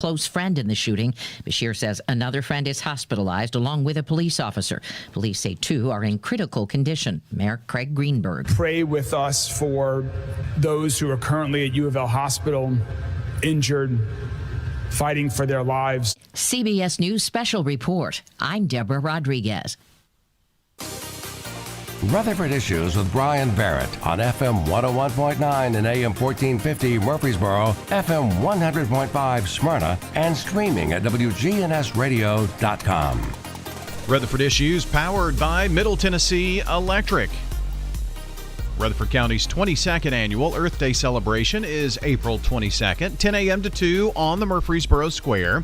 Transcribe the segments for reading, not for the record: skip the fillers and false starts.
close friend in the shooting. Bashir says another friend is hospitalized along with a police officer. Police say 2 are in critical condition. Mayor Craig Greenberg. Pray with us for those who are currently at U of L Hospital, injured, fighting for their lives. CBS News Special Report. I'm Deborah Rodriguez. Rutherford Issues with Brian Barrett on FM 101.9 and AM 1450 Murfreesboro, FM 100.5 Smyrna, and streaming at WGNSradio.com. Rutherford Issues powered by Middle Tennessee Electric. Rutherford County's 22nd annual Earth Day celebration is April 22nd, 10 a.m. to 2 on the Murfreesboro Square.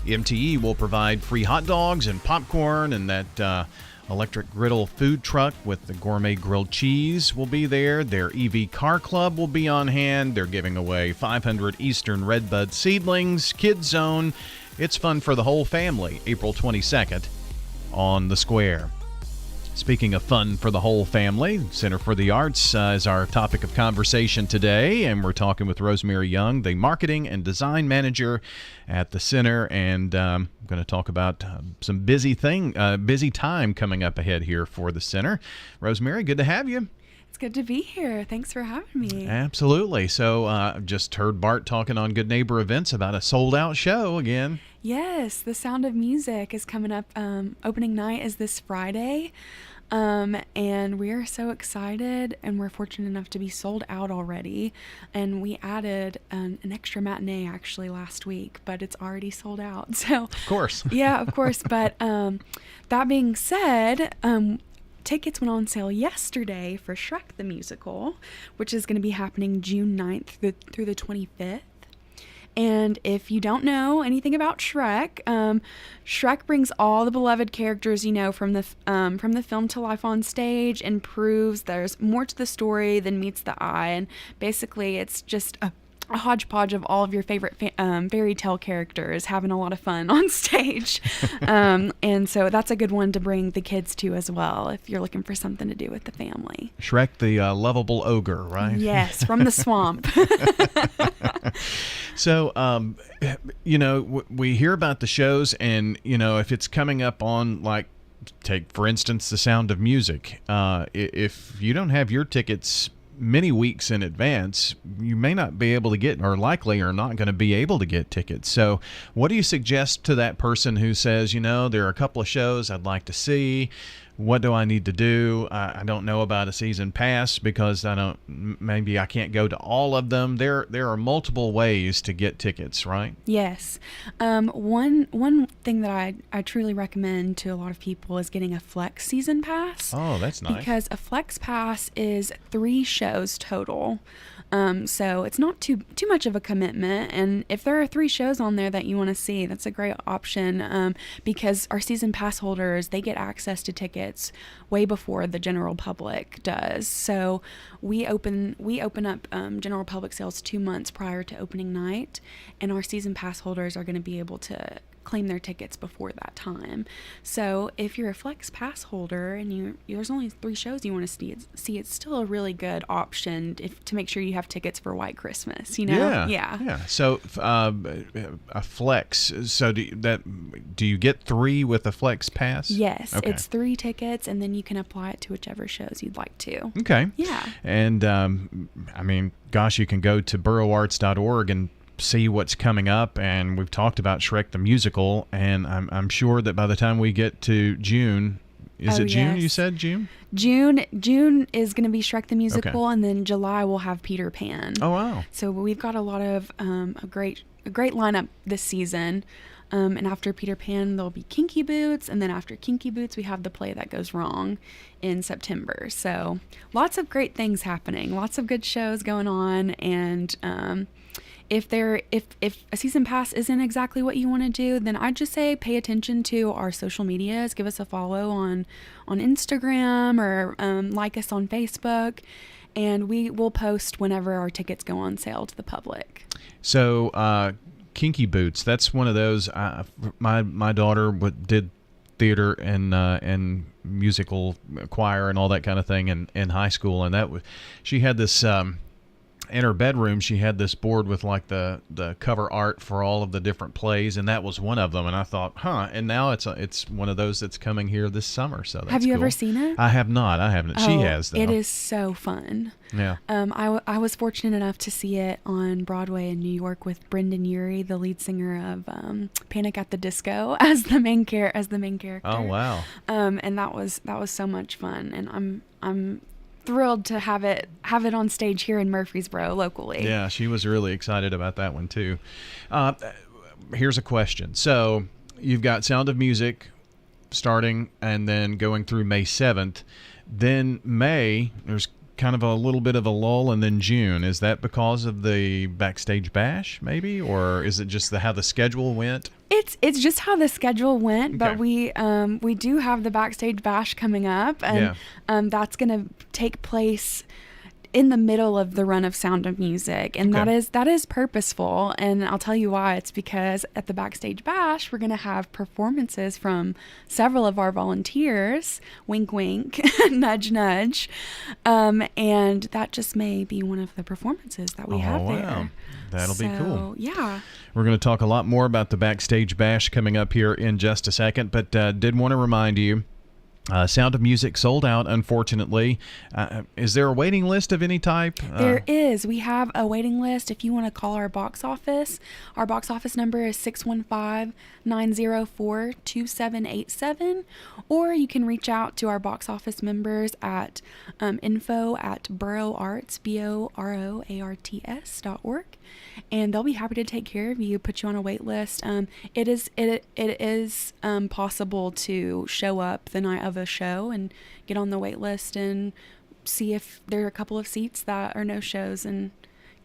MTE will provide free hot dogs and popcorn, and that electric griddle food truck with the gourmet grilled cheese will be there. Their EV car club will be on hand. They're giving away 500 Eastern Redbud seedlings, Kids Zone. It's fun for the whole family, April 22nd on the square. Speaking of fun for the whole family, Center for the Arts is our topic of conversation today, and we're talking with Rosemary Young, the Marketing and Design Manager at the Center, and I'm going to talk about some busy time coming up ahead here for the Center. Rosemary, good to have you. It's good to be here. Thanks for having me. Absolutely. So just heard Bart talking on Good Neighbor Events about a sold-out show again. Yes, The Sound of Music is coming up. Opening night is this Friday, and we are so excited, and we're fortunate enough to be sold out already. And we added an extra matinee actually last week, but it's already sold out. So, of course. Yeah, of course. But that being said, tickets went on sale yesterday for Shrek the Musical, which is going to be happening June 9th through the 25th. And if you don't know anything about Shrek, Shrek brings all the beloved characters you know from the film to life on stage and proves there's more to the story than meets the eye. And basically, it's just a hodgepodge of all of your favorite fairy tale characters having a lot of fun on stage. And so that's a good one to bring the kids to as well if you're looking for something to do with the family. Shrek the lovable ogre, right? Yes, from the swamp. So, we hear about the shows, and, if it's coming up on, like, take, for instance, The Sound of Music, if you don't have your tickets many weeks in advance, you may not be able to get, or likely are not going to be able to get tickets. So what do you suggest to that person who says, there are a couple of shows I'd like to see? What do I need to do? I don't know about a season pass because maybe I can't go to all of them. There are multiple ways to get tickets, right? Yes. One thing that I truly recommend to a lot of people is getting a Flex season pass. Oh, that's nice. Because a Flex pass is 3 shows total. So it's not too much of a commitment. And if there are 3 shows on there that you want to see, that's a great option, because our season pass holders, they get access to tickets way before the general public does. So we open up general public sales 2 months prior to opening night, and our season pass holders are going to be able to claim their tickets before that time. So if you're a Flex Pass holder and there's only 3 shows you want to see, it's still a really good option to make sure you have tickets for White Christmas. Yeah. So a Flex. So do you get 3 with a Flex Pass? Yes, okay. It's 3 tickets, and then you can apply it to whichever shows you'd like to. Okay. Yeah. And you can go to boroarts.org and see what's coming up, and we've talked about Shrek the Musical, and I'm sure that by the time we get to June, June? Yes. You said June? June is going to be Shrek the Musical, okay. And then July we'll have Peter Pan. Oh wow! So we've got a lot of a great lineup this season. And after Peter Pan, there'll be Kinky Boots, and then after Kinky Boots, we have The Play That Goes Wrong in September. So lots of great things happening, lots of good shows going on, and if a season pass isn't exactly what you want to do, then I'd just say pay attention to our social medias. Give us a follow on Instagram, or like us on Facebook, and we will post whenever our tickets go on sale to the public. So Kinky Boots, that's one of those. My daughter did theater and musical choir and all that kind of thing in high school, and she had this in her bedroom, she had this board with like the cover art for all of the different plays, and that was one of them. And I thought, and now it's one of those that's coming here this summer. So that's Have you cool. ever seen it? I have not. I haven't. She has though. It is so fun. Yeah. I was fortunate enough to see it on Broadway in New York with Brendan Urie, the lead singer of Panic at the Disco, as the main character. Oh wow. And that was so much fun, and I'm thrilled to have it on stage here in Murfreesboro locally. Yeah, she was really excited about that one too. Here's a question. So you've got Sound of Music starting and then going through May 7th. Then May, there's kind of a little bit of a lull, and then June. Is that because of the Backstage Bash maybe, or is it just how the schedule went? It's just how the schedule went, but Okay. we do have the Backstage Bash coming up, and that's going to take place in the middle of the run of Sound of Music, and Okay. that is purposeful, and I'll tell you why. It's because at the Backstage Bash we're going to have performances from several of our volunteers, wink wink, nudge nudge, and that just may be one of the performances that we have there. Wow. That'll be cool. Yeah. We're going to talk a lot more about the Backstage Bash coming up here in just a second, but did want to remind you, Sound of Music sold out, unfortunately. Is there a waiting list of any type? There is. We have a waiting list. If you want to call our box office number is 615-904-2787, or you can reach out to our box office members at info@boroarts, BOROARTS.org, and they'll be happy to take care of you, put you on a wait list. It is possible to show up the night of a show and get on the wait list and see if there are a couple of seats that are no shows, and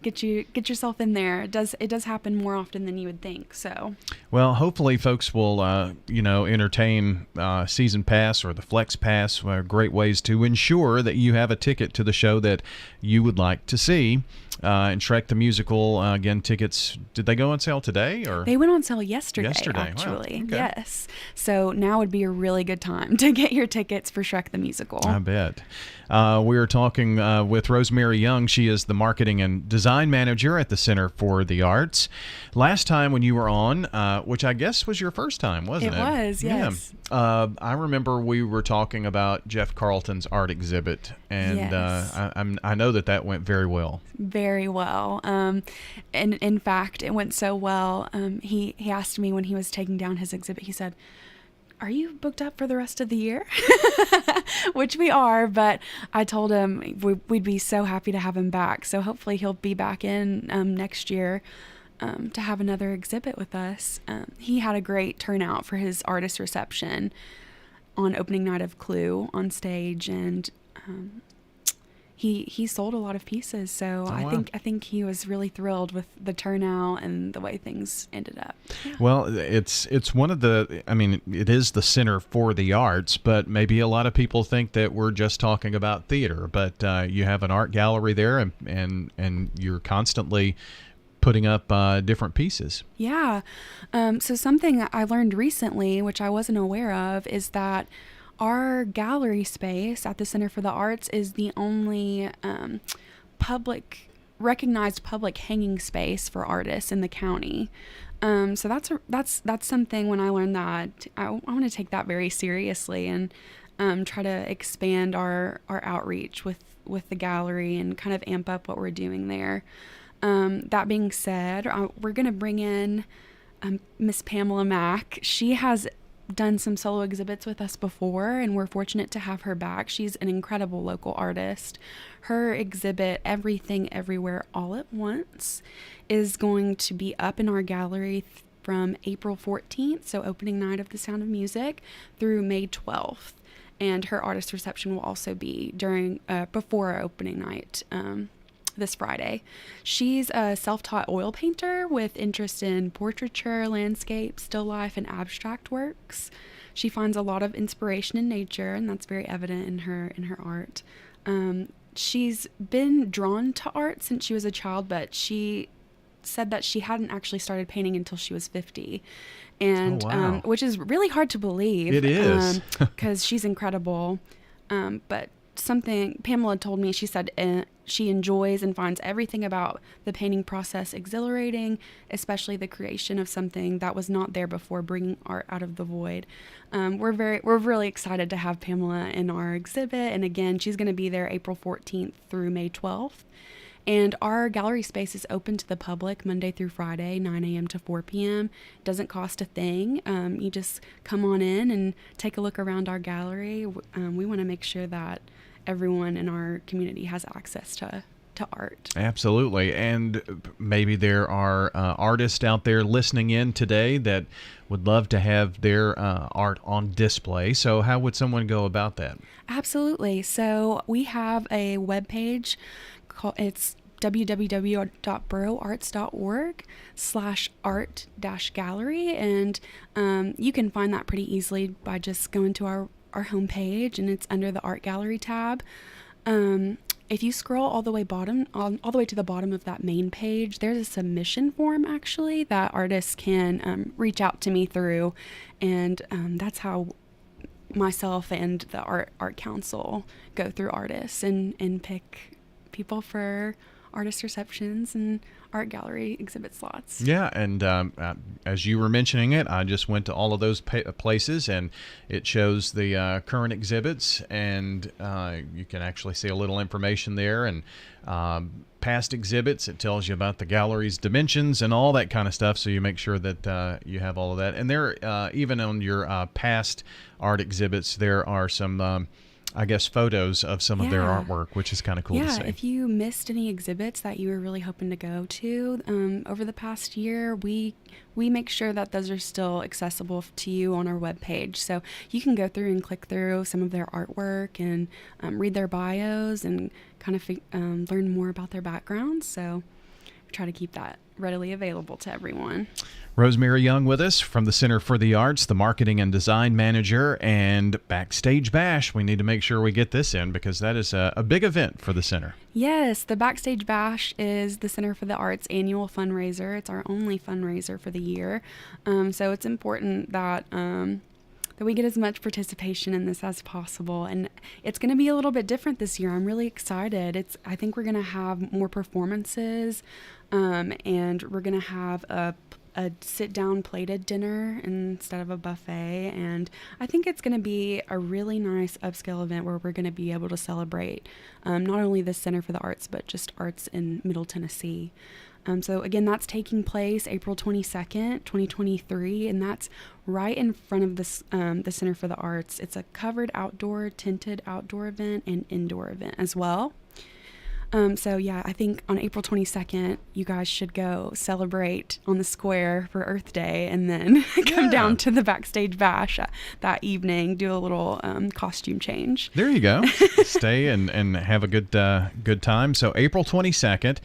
get yourself in there. It does happen more often than you would think. So, well, hopefully folks will entertain Season Pass or the Flex Pass, great ways to ensure that you have a ticket to the show that you would like to see. And Shrek the Musical, again, tickets, did they go on sale today? Or they went on sale yesterday. Wow. Actually. Okay. Yes. So now would be a really good time to get your tickets for Shrek the Musical. I bet. We are talking with Rosemary Young. She is the marketing and design manager at the Center for the Arts. Last time when you were on, which I guess was your first time, wasn't it? It was, yes. Yeah. I remember we were talking about Jeff Carlton's art exhibit, and Yes. I know that went very well. Very well. And in fact, it went so well. He asked me when he was taking down his exhibit, he said, "Are you booked up for the rest of the year?" Which we are, but I told him we'd be so happy to have him back. So hopefully he'll be back in next year to have another exhibit with us. He had a great turnout for his artist reception on opening night of Clue on stage, and he sold a lot of pieces. So wow. I think he was really thrilled with the turnout and the way things ended up. Yeah. Well, it's one of the, it is the Center for the Arts, but maybe a lot of people think that we're just talking about theater, but you have an art gallery there, and you're constantly putting up different pieces. Yeah. So something I learned recently, which I wasn't aware of, is that our gallery space at the Center for the Arts is the only recognized public hanging space for artists in the county. So that's something. When I learned that, I want to take that very seriously and try to expand our outreach with the gallery and kind of amp up what we're doing there. That being said, we're going to bring in Miss Pamela Mack. She has done some solo exhibits with us before, and we're fortunate to have her back. She's an incredible local artist. Her exhibit, Everything Everywhere All at Once, is going to be up in our gallery from April 14th, so opening night of the Sound of Music, through May 12th. And her artist reception will also be before our opening night, this Friday. She's a self-taught oil painter with interest in portraiture, landscape, still life, and abstract works. She finds a lot of inspiration in nature, and that's very evident in her art. She's been drawn to art since she was a child, but she said that she hadn't actually started painting until she was 50, and which is really hard to believe. It is. Because she's incredible, but something Pamela told me. She said she enjoys and finds everything about the painting process exhilarating, especially the creation of something that was not there before, bringing art out of the void. We're really excited to have Pamela in our exhibit, and again, she's going to be there April 14th through May 12th. And our gallery space is open to the public Monday through Friday, 9 a.m. to 4 p.m. Doesn't cost a thing. You just come on in and take a look around our gallery. We want to make sure that everyone in our community has access to art. Absolutely. And maybe there are artists out there listening in today that would love to have their art on display. So how would someone go about that? Absolutely. So we have a webpage. It's www.borougharts.org/art-gallery, and you can find that pretty easily by just going to our homepage, and it's under the Art Gallery tab. If you scroll all the way to the bottom of that main page, there's a submission form actually that artists can reach out to me through, and that's how myself and the art council go through artists and pick people for artist receptions and art gallery exhibit slots. Yeah, and as you were mentioning it, I just went to all of those places, and it shows the current exhibits, and you can actually see a little information there, and past exhibits. It tells you about the gallery's dimensions and all that kind of stuff, so you make sure that you have all of that. And there, even on your past art exhibits, there are some I guess photos of some of their artwork, which is kind of cool to see. Yeah, if you missed any exhibits that you were really hoping to go to over the past year, we make sure that those are still accessible to you on our webpage. So you can go through and click through some of their artwork and read their bios and kind of learn more about their backgrounds. So we try to keep that readily available to everyone. Rosemary Young with us from the Center for the Arts, the Marketing and Design Manager, and Backstage Bash. We need to make sure we get this in because that is a big event for the center. Yes, the Backstage Bash is the Center for the Arts annual fundraiser. It's our only fundraiser for the year. So it's important that we get as much participation in this as possible. And it's going to be a little bit different this year. I'm really excited. I think we're going to have more performances, and we're going to have a sit-down plated dinner instead of a buffet, and I think it's going to be a really nice upscale event where we're going to be able to celebrate not only the Center for the Arts, but just arts in Middle Tennessee. So again, that's taking place April 22nd, 2023, and that's right in front of the Center for the Arts. It's a covered outdoor, tinted outdoor event and indoor event as well. So yeah, I think on April 22nd, you guys should go celebrate on the square for Earth Day, and then come down to the Backstage Bash that evening, do a little costume change. There you go. Stay and have a good time. So April 22nd.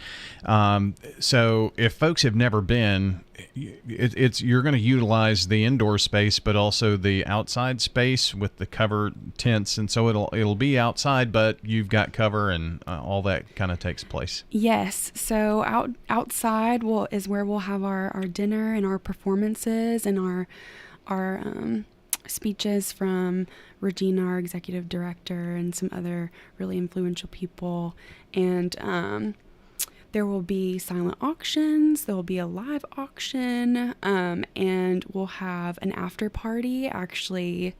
So if folks have never been, you're going to utilize the indoor space, but also the outside space with the cover tents, and so it'll be outside, but you've got cover and all that kind of takes place. Yes, so outside is where we'll have our dinner and our performances and our speeches from Regina, our executive director, and some other really influential people, and there will be silent auctions, there will be a live auction, and we'll have an after party actually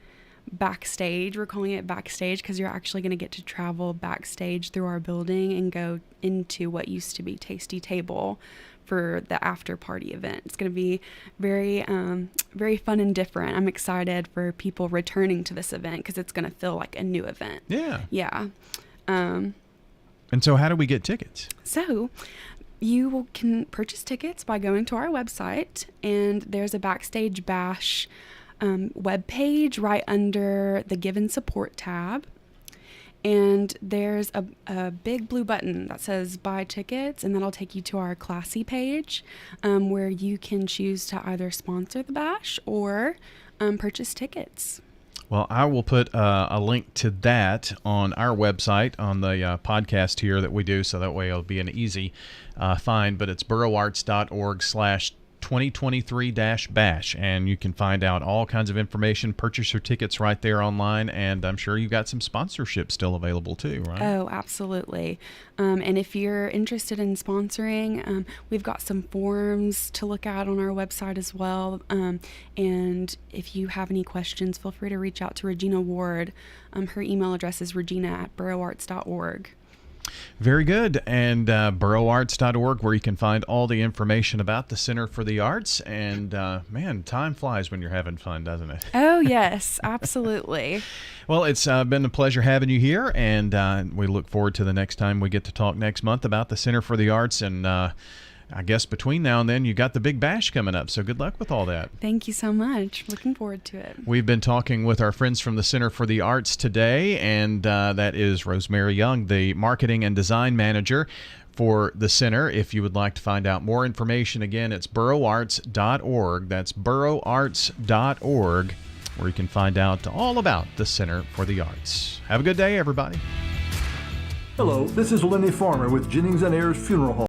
backstage. We're calling it backstage because you're actually going to get to travel backstage through our building and go into what used to be Tasty Table for the after party event. It's going to be very, very fun and different. I'm excited for people returning to this event because it's going to feel like a new event. Yeah. Yeah. And so how do we get tickets? So you can purchase tickets by going to our website, and there's a Backstage Bash webpage right under the Give and Support tab. And there's a big blue button that says buy tickets, and that'll take you to our Classy page where you can choose to either sponsor the bash or purchase tickets. Well, I will put a link to that on our website on the podcast here that we do, so that way it'll be an easy find. But it's boroughlarts.org/tickets. 2023-BASH, and you can find out all kinds of information, purchase your tickets right there online, and I'm sure you got some sponsorship still available too, right? Oh, absolutely. And if you're interested in sponsoring, we've got some forms to look at on our website as well. And if you have any questions, feel free to reach out to Regina Ward. Her email address is regina@borougharts.org. Very good. And borougharts.org, where you can find all the information about the Center for the Arts. And man, time flies when you're having fun, doesn't it? Oh, yes, absolutely. Well, it's been a pleasure having you here, and we look forward to the next time we get to talk next month about the Center for the Arts. And I guess between now and then, you got the big bash coming up, so good luck with all that. Thank you so much. Looking forward to it. We've been talking with our friends from the Center for the Arts today, and that is Rosemary Young, the Marketing and Design Manager for the center. If you would like to find out more information, again, it's borougharts.org. That's borougharts.org, where you can find out all about the Center for the Arts. Have a good day, everybody. Hello, this is Lenny Farmer with Jennings & Ayers Funeral Home.